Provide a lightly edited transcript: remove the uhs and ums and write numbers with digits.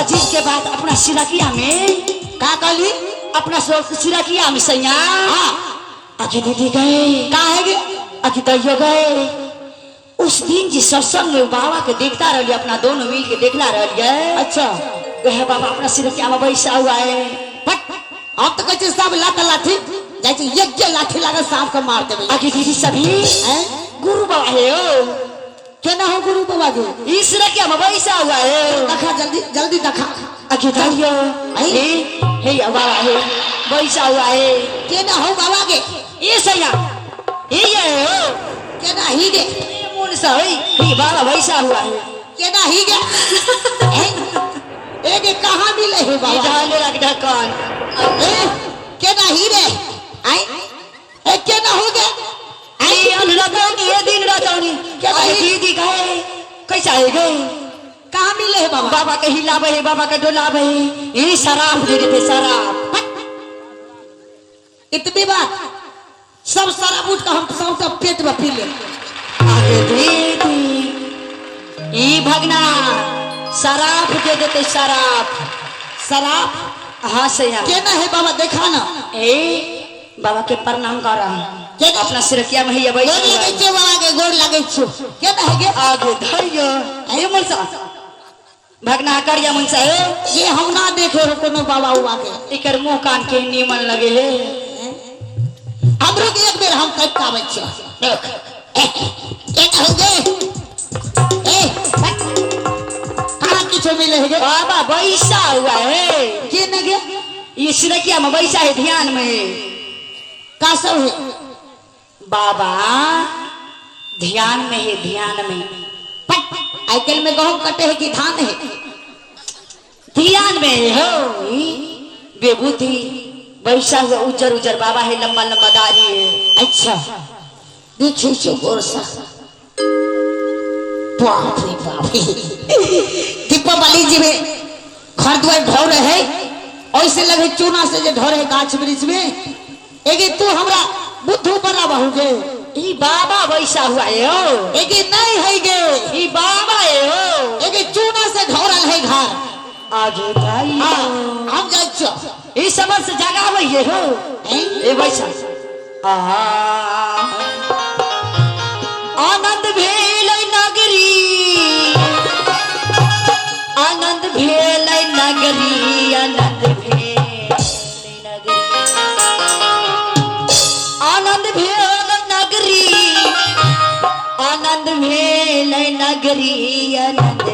अजीज के बाद अपना सिरकिया में का कहली अपना सिरकिया में सैया हाँ आखिर दीदी गए का है गे आखिर दैयो गए। उस दिन जिस सत्संग में बाबा के देखता रहिए अपना दोनों मिल के देखला रहिए। अच्छा वह बाबा अपना सिरकिया में बैसा हुआ है। अब तो कहते सब लाठी जैसे यज्ञ लाठी लगा सांप को मार देवे। आखिर दीदी सभी गुरु बाबा है ओ क्या ना हो गुरु बाबा के इस सिरकिया में बैसा हुआ है। दिखा जल्दी जल्दी दिखा आखिर दैयो हे बाबा है बैसा हुआ है। क्या ना हो बाबा के ये सैया ये हो क्या ना ही गे ये बाबा बैसा हुआ है। क्या ना ही गे एक कहाँ मिले है बाबा ढक्कन क्या ना ही रे आई क्या ना हो गया ये दिन रतौनी क्या दीदी गए कैसा है गए कहाँ मिले है बाबा बाबा के हिलावे है बाबा के डोलावे है। ये शराब दे रहे थे शराब इतनी बात सब शराब उठ का हम सब पेट में पी ले आगे दीदी ये भगना शराब दे देते शराब हाँ सैया क्या ना है बाबा देखा ना ए बाबा के प्रणाम कर रहा अपना सिरकिया में ही गोड़ लगे छो बाबा के गोड़ लगे छो क्या ना है गे आगे धैर्य ए मनसा भगना करिया मनसा है ये हम ना देखे हो कोनो बाबा हुआ के इकर मुंह कान के नीमन लगे है। हमरो के एक बेर हम कट पावे छो एक हो गए ए कहां किछो मिले है गे बाबा बैसा हुआ है। के न गे ये सिरकिया में बैसा है ध्यान में का सब है बाबा ध्यान में है ध्यान में आइकल में गहूं कटे है कि धान है ध्यान में हो बेबूती बैसा हुआ उजर उजर बाबा है लंबा लंबा दाढ़ी है। अच्छा देखिए छो गोर सा बाप रे बाप दीपावली जी में घर द्वार ढो रहे ऐसे लगे चूना से जो ढो रहे गाछ वृक्ष में एक तू हमरा बुद्धू बना बहुगे ई बाबा बैसा हुआ है हो एक नहीं है गे ई बाबा है हो एक चूना से ढोरल है घर आगे भाई हम जाए छो ई समझ से जगावे ये हो ए बैसा आनंद भेल नगरी आनंद भेल नगरी आनंद भेल आनंद भेल नगरी आनंद भेल नगरी आनंद